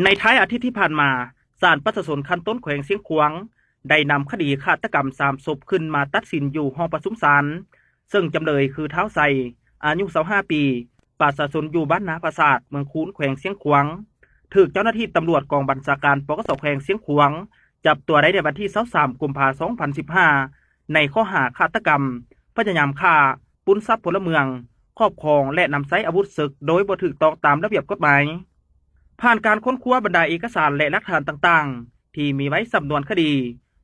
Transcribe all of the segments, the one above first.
ในท้ายอาทิตย์ที่ผ่านมาศาลประชาชนขั้นต้นแขวงเสียงขวางได้นำคดีฆาตกรรม3 ศพขึ้นมาตัดสินอยู่ห้องประชุมศาลซึ่งจำเลยคือท้าวไซอายุ25 ปีประชาชนอยู่บ้านนาปราสาทเมืองคูนแขวงเสียงขวางถูกเจ้าหน้าที่ตำรวจกองบัญชาการปกสแขวงเสียงขวางจับตัวได้ในวันที่23 กุมภาพันธ์ 2015ในข้อหาฆาตกรรมพยายามฆ่าปล้นทรัพย์พลเมืองครอบครองและนำใช้อาวุธศึกโดยบ่ถูกต้องตามระเบียบกฎหมายผ่านการค้นคว้าบรรดาเอกสารและหลักฐานต่างๆที่มีไว้สำนวนคดี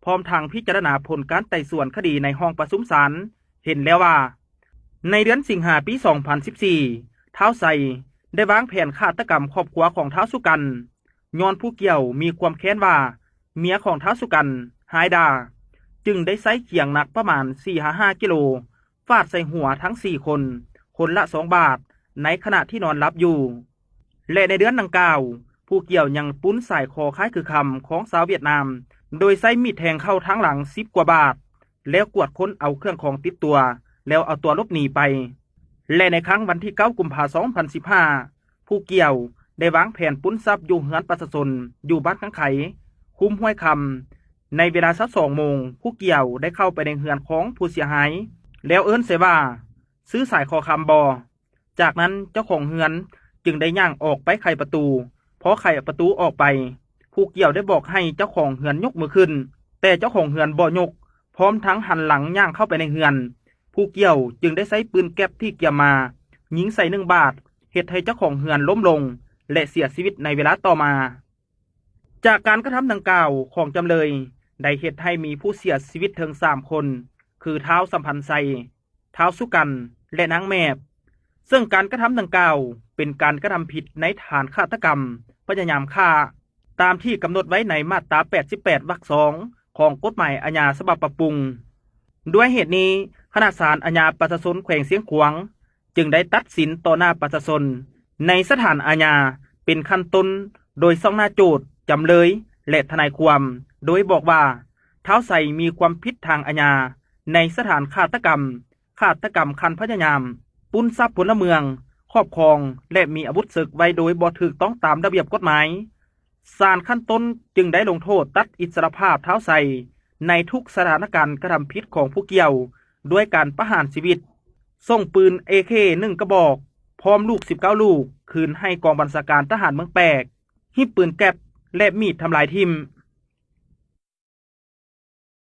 พร้อมทางพิจารณาผลการไต่สวนคดีในห้องประชุมศาลเห็นแล้วว่าในเดือนสิงหาปี 2014 ท้าวไซได้วางแผนฆาตกรรมครอบครัวของท้าวสุกันย้อนผู้เกี่ยวมีความแค้นว่าเมียของท้าวสุกันหายดาจึงได้ใช้เขียงหนักประมาณ 4-5 กิโลฟาดใส่หัวทั้ง4 คนคนละ2 บาทในขณะที่นอนหลับอยู่และในเดือนดังกล่าวผู้เกี่ยวยังปุ้นสายคอคล้ายคือคำของสาวเวียดนามโดยใช้มีดแทงเข้าทั้งหลัง10 กว่าบาทแล้วกวดค้นเอาเครื่องของติดตัวแล้วเอาตัวลบหนีไปและในครั้งวันที่ 9 กุมภาพันธ์ 2015 ผู้เกี่ยวได้วางแผนปุ้นทรัพย์อยู่เฮือนประชาชนอยู่บ้านข้างไขคุ้มห้วยคำในเวลาสัก2 โมงผู้เกี่ยวได้เข้าไปในเฮือนของผู้เสียหายแล้วเอิ้นเสว่าซื้อสายคอคำบอจากนั้นเจ้าของเฮือนจึงได้ย่างออกไปไขประตูพอไขประตูออกไปผู้เกี่ยวได้บอกให้เจ้าของเฮือนยกมือขึ้นแต่เจ้าของเฮือนบ่ยกพร้อมทั้งหันหลังย่างเข้าไปในเฮือนผู้เกี่ยวจึงได้ใช้ปืนแก๊ปที่เกี่ยวมายิงใส่1 บาทเหตุให้เจ้าของเฮือนล้มลงและเสียชีวิตในเวลาต่อมาจากการกระทำดังกล่าวของจำเลยได้เหตุให้มีผู้เสียชีวิตถึง3 คนคือท้าวสัมพันธ์ไซท้าวสุกันและนางแมบซึ่งการกระทำดังกล่าวเป็นการกระทำผิดในฐานฆาตกรรมพยายามฆ่าตามที่กำหนดไว้ในมาตรา 88 วรรค 2 ของกฎหมายอาญาฉบับปรับปรุงด้วยเหตุนี้คณะศาลอาญาประชาชนแขวงเสียงขวางจึงได้ตัดสินต่อหน้าประชาชนในสถานอาญาเป็นขั้นต้นโดยซ่องหน้าโจทก์จำเลยและทนายความโดยบอกว่าท้าวไซมีความผิดทางอาญาในสถานฆาตกรรมคันพยายามปล้นทรัพย์พลเมืองครอบครองและมีอาวุธศึกไว้โดยบ่ถูกต้องตามระเบียบกฎหมายศาลขั้นต้นจึงได้ลงโทษตัดอิสรภาพท้าวไซในทุกสถานการณ์กระทำผิดของผู้เกี่ยวด้วยการประหารชีวิตส่งปืน AK-1 กระบอกพร้อมลูก19 ลูกคืนให้กองบัญชาการทหารเมืองแปกหิ้วปืนแก๊ปและมีดทำลายทิ่ม